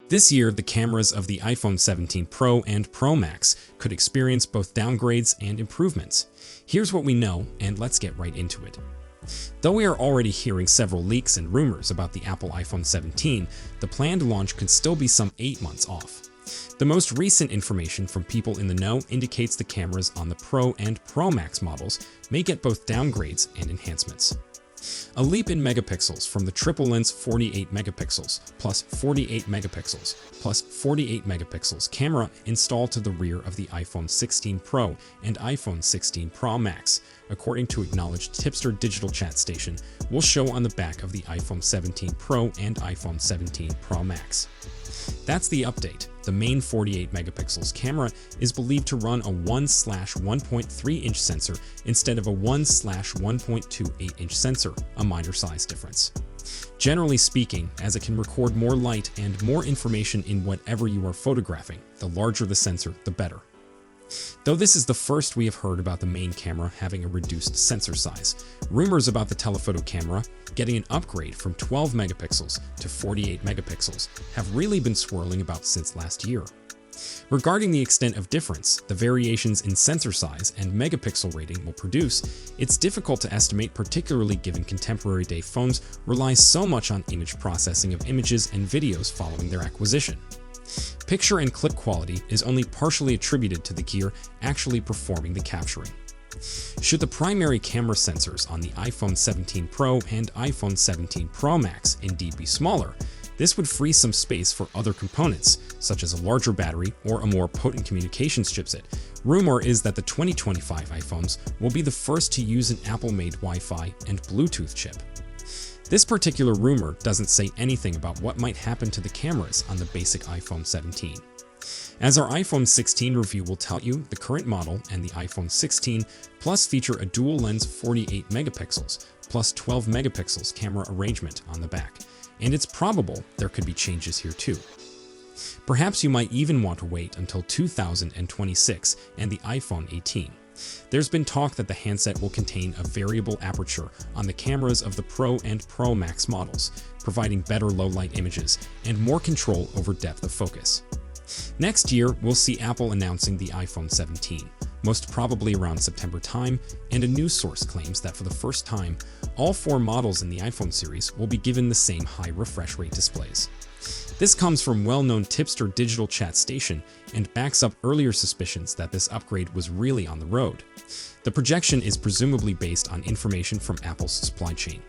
This year, the cameras of the iPhone 17 Pro and Pro Max could experience both downgrades and improvements. Here's what we know, and let's get right into it. Though we are already hearing several leaks and rumors about the Apple iPhone 17, the planned launch could still be some 8 months off. The most recent information from people in the know indicates the cameras on the Pro and Pro Max models may get both downgrades and enhancements. A leap in megapixels from the triple lens 48 megapixels plus 48 megapixels plus 48 megapixels camera installed to the rear of the iPhone 16 Pro and iPhone 16 Pro Max, according to acknowledged tipster digital chat station, will show on the back of the iPhone 17 Pro and iPhone 17 Pro Max. That's the update. The main 48 megapixels camera is believed to run a 1/1.3-inch sensor instead of a 1/1.28-inch sensor, a minor size difference. Generally speaking, as it can record more light and more information in whatever you are photographing, the larger the sensor, the better. Though this is the first we have heard about the main camera having a reduced sensor size, rumors about the telephoto camera getting an upgrade from 12 megapixels to 48 megapixels have really been swirling about since last year. Regarding the extent of difference the variations in sensor size and megapixel rating will produce, it's difficult to estimate, particularly given contemporary day phones rely so much on image processing of images and videos following their acquisition. Picture and clip quality is only partially attributed to the gear actually performing the capturing. Should the primary camera sensors on the iPhone 17 Pro and iPhone 17 Pro Max indeed be smaller, this would free some space for other components, such as a larger battery or a more potent communications chipset. Rumor is that the 2025 iPhones will be the first to use an Apple-made Wi-Fi and Bluetooth chip. This particular rumor doesn't say anything about what might happen to the cameras on the basic iPhone 17. As our iPhone 16 review will tell you, the current model and the iPhone 16 Plus feature a dual-lens 48 megapixels plus 12 megapixels camera arrangement on the back, and it's probable there could be changes here too. Perhaps you might even want to wait until 2026 and the iPhone 18. There's been talk that the handset will contain a variable aperture on the cameras of the Pro and Pro Max models, providing better low-light images and more control over depth of focus. Next year, we'll see Apple announcing the iPhone 17, most probably around September time, and a news source claims that for the first time, all 4 models in the iPhone series will be given the same high refresh rate displays. This comes from well-known tipster digital chat station and backs up earlier suspicions that this upgrade was really on the road. The projection is presumably based on information from Apple's supply chain.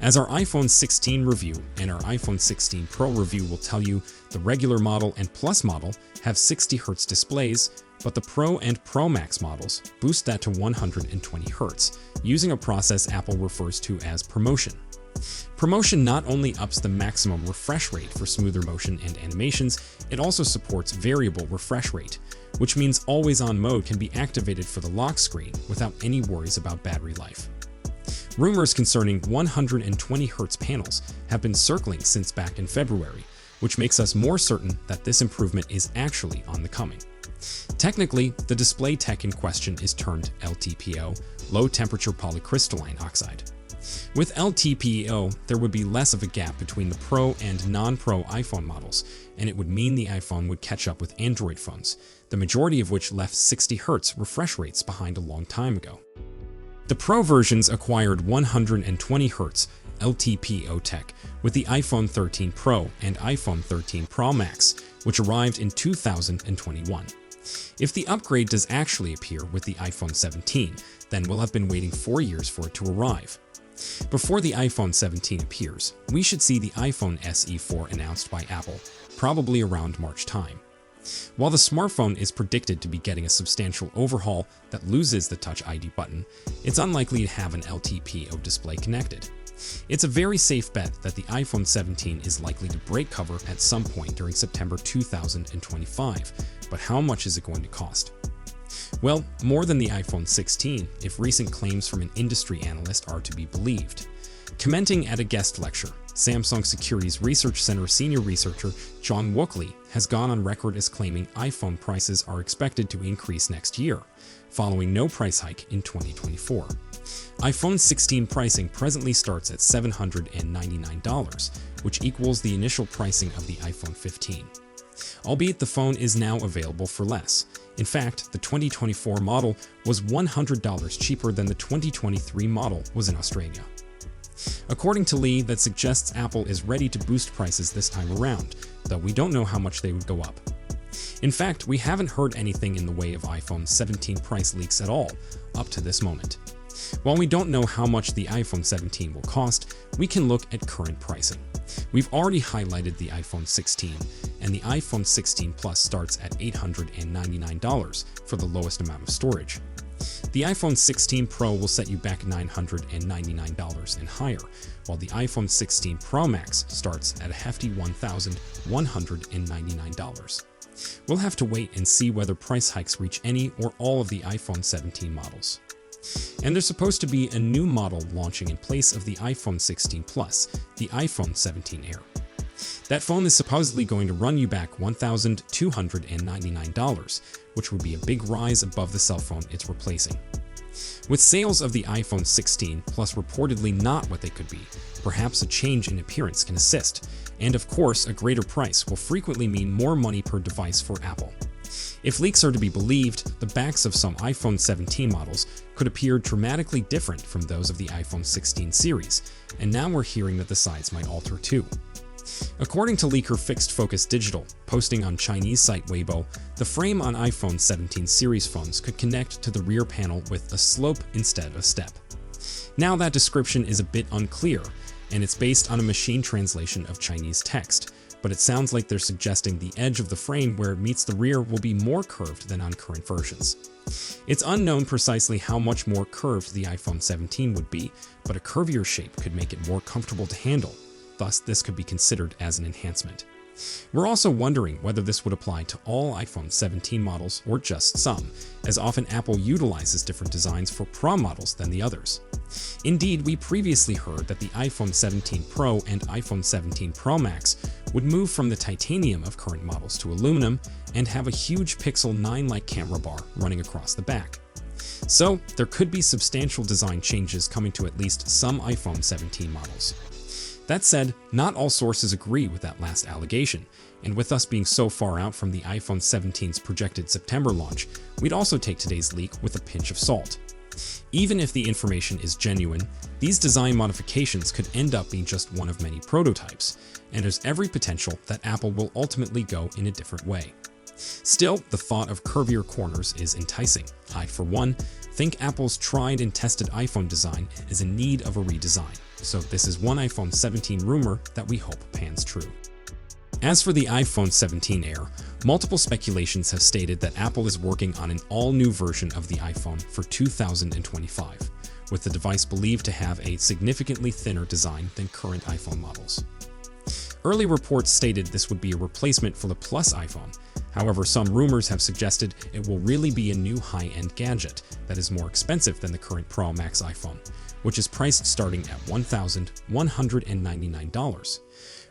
As our iPhone 16 review and our iPhone 16 Pro review will tell you, the regular model and Plus model have 60Hz displays, but the Pro and Pro Max models boost that to 120Hz, using a process Apple refers to as promotion. Promotion not only ups the maximum refresh rate for smoother motion and animations, it also supports variable refresh rate, which means always-on mode can be activated for the lock screen without any worries about battery life. Rumors concerning 120Hz panels have been circling since back in February, which makes us more certain that this improvement is actually on the coming. Technically, the display tech in question is termed LTPO, low-temperature polycrystalline oxide. With LTPO, there would be less of a gap between the Pro and non-Pro iPhone models, and it would mean the iPhone would catch up with Android phones, the majority of which left 60Hz refresh rates behind a long time ago. The Pro versions acquired 120Hz LTPO tech with the iPhone 13 Pro and iPhone 13 Pro Max, which arrived in 2021. If the upgrade does actually appear with the iPhone 17, then we'll have been waiting 4 years for it to arrive. Before the iPhone 17 appears, we should see the iPhone SE 4 announced by Apple, probably around March time. While the smartphone is predicted to be getting a substantial overhaul that loses the Touch ID button, it's unlikely to have an LTPO display connected. It's a very safe bet that the iPhone 17 is likely to break cover at some point during September 2025, but how much is it going to cost? Well, more than the iPhone 16, if recent claims from an industry analyst are to be believed. Commenting at a guest lecture, Samsung Securities Research Center senior researcher John Wookley has gone on record as claiming iPhone prices are expected to increase next year, following no price hike in 2024. iPhone 16 pricing presently starts at $799, which equals the initial pricing of the iPhone 15. Albeit the phone is now available for less. In fact, the 2024 model was $100 cheaper than the 2023 model was in Australia. According to Lee, that suggests Apple is ready to boost prices this time around, though we don't know how much they would go up. In fact, we haven't heard anything in the way of iPhone 17 price leaks at all, up to this moment. While we don't know how much the iPhone 17 will cost, we can look at current pricing. We've already highlighted the iPhone 16, and the iPhone 16 Plus starts at $899 for the lowest amount of storage. The iPhone 16 Pro will set you back $999 and higher, while the iPhone 16 Pro Max starts at a hefty $1,199. We'll have to wait and see whether price hikes reach any or all of the iPhone 17 models. And there's supposed to be a new model launching in place of the iPhone 16 Plus, the iPhone 17 Air. That phone is supposedly going to run you back $1,299, which would be a big rise above the cell phone it's replacing. With sales of the iPhone 16 Plus reportedly not what they could be, perhaps a change in appearance can assist, and of course a greater price will frequently mean more money per device for Apple. If leaks are to be believed, the backs of some iPhone 17 models could appear dramatically different from those of the iPhone 16 series, and now we're hearing that the sides might alter too. According to leaker Fixed Focus Digital, posting on Chinese site Weibo, the frame on iPhone 17 series phones could connect to the rear panel with a slope instead of step. Now that description is a bit unclear, and it's based on a machine translation of Chinese text, but it sounds like they're suggesting the edge of the frame where it meets the rear will be more curved than on current versions. It's unknown precisely how much more curved the iPhone 17 would be, but a curvier shape could make it more comfortable to handle. Thus, this could be considered as an enhancement. We're also wondering whether this would apply to all iPhone 17 models or just some, as often Apple utilizes different designs for Pro models than the others. Indeed, we previously heard that the iPhone 17 Pro and iPhone 17 Pro Max would move from the titanium of current models to aluminum and have a huge Pixel 9-like camera bar running across the back. So, there could be substantial design changes coming to at least some iPhone 17 models. That said, not all sources agree with that last allegation, and with us being so far out from the iPhone 17's projected September launch, we'd also take today's leak with a pinch of salt. Even if the information is genuine, these design modifications could end up being just one of many prototypes, and there's every potential that Apple will ultimately go in a different way. Still, the thought of curvier corners is enticing. I, for one, think Apple's tried and tested iPhone design is in need of a redesign. So this is one iPhone 17 rumor that we hope pans true. As for the iPhone 17 Air, multiple speculations have stated that Apple is working on an all-new version of the iPhone for 2025, with the device believed to have a significantly thinner design than current iPhone models. Early reports stated this would be a replacement for the Plus iPhone. However, some rumors have suggested it will really be a new high-end gadget that is more expensive than the current Pro Max iPhone, which is priced starting at $1,199.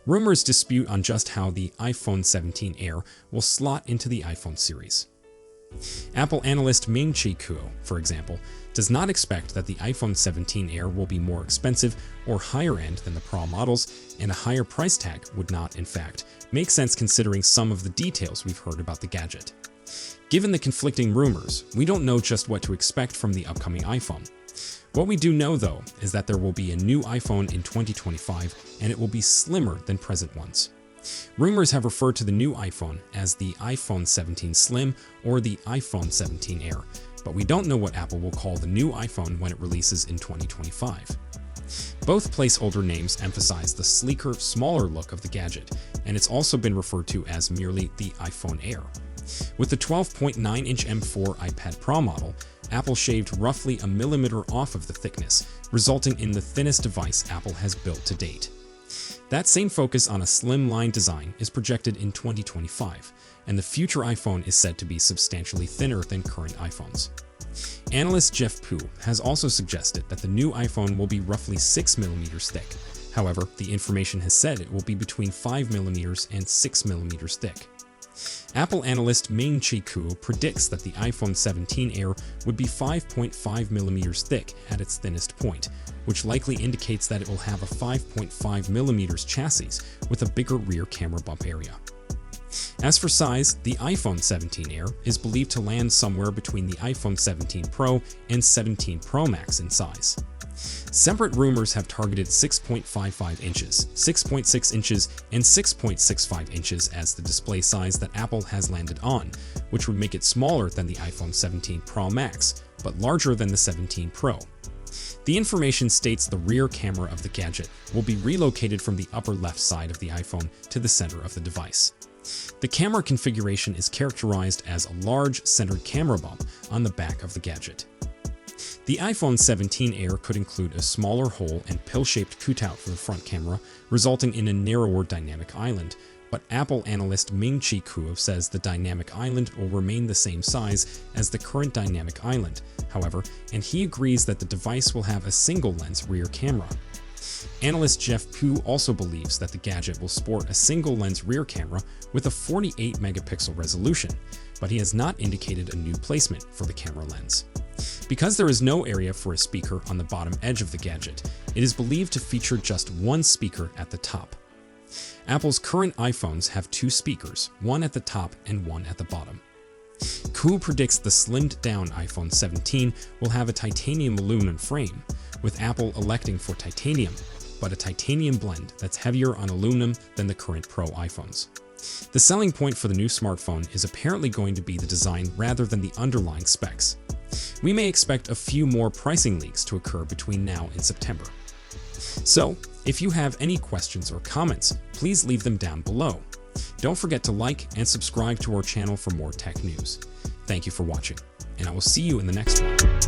Rumors dispute on just how the iPhone 17 Air will slot into the iPhone series. Apple analyst Ming-Chi Kuo, for example, does not expect that the iPhone 17 Air will be more expensive or higher end than the Pro models, and a higher price tag would not, in fact, make sense considering some of the details we've heard about the gadget. Given the conflicting rumors, we don't know just what to expect from the upcoming iPhone. What we do know, though, is that there will be a new iPhone in 2025, and it will be slimmer than present ones. Rumors have referred to the new iPhone as the iPhone 17 Slim or the iPhone 17 Air, but we don't know what Apple will call the new iPhone when it releases in 2025. Both placeholder names emphasize the sleeker, smaller look of the gadget, and it's also been referred to as merely the iPhone Air. With the 12.9-inch M4 iPad Pro model, Apple shaved roughly a millimeter off of the thickness, resulting in the thinnest device Apple has built to date. That same focus on a slimline design is projected in 2025, and the future iPhone is said to be substantially thinner than current iPhones. Analyst Jeff Pu has also suggested that the new iPhone will be roughly 6mm thick. However, the information has said it will be between 5mm and 6mm thick. Apple analyst Ming-Chi Kuo predicts that the iPhone 17 Air would be 5.5mm thick at its thinnest point, which likely indicates that it will have a 5.5mm chassis with a bigger rear camera bump area. As for size, the iPhone 17 Air is believed to land somewhere between the iPhone 17 Pro and 17 Pro Max in size. Separate rumors have targeted 6.55 inches, 6.6 inches, and 6.65 inches as the display size that Apple has landed on, which would make it smaller than the iPhone 17 Pro Max, but larger than the 17 Pro. The information states the rear camera of the gadget will be relocated from the upper left side of the iPhone to the center of the device. The camera configuration is characterized as a large centered camera bump on the back of the gadget. The iPhone 17 Air could include a smaller hole and pill-shaped cutout for the front camera, resulting in a narrower dynamic island, but Apple analyst Ming-Chi Kuo says the dynamic island will remain the same size as the current dynamic island, however, and he agrees that the device will have a single-lens rear camera. Analyst Jeff Pugh also believes that the gadget will sport a single-lens rear camera with a 48-megapixel resolution, but he has not indicated a new placement for the camera lens. Because there is no area for a speaker on the bottom edge of the gadget, it is believed to feature just one speaker at the top. Apple's current iPhones have two speakers, one at the top and one at the bottom. Kuo predicts the slimmed-down iPhone 17 will have a titanium aluminum frame, with Apple electing for titanium, but a titanium blend that's heavier on aluminum than the current Pro iPhones. The selling point for the new smartphone is apparently going to be the design rather than the underlying specs. We may expect a few more pricing leaks to occur between now and September. So, if you have any questions or comments, please leave them down below. Don't forget to like and subscribe to our channel for more tech news. Thank you for watching, and I will see you in the next one.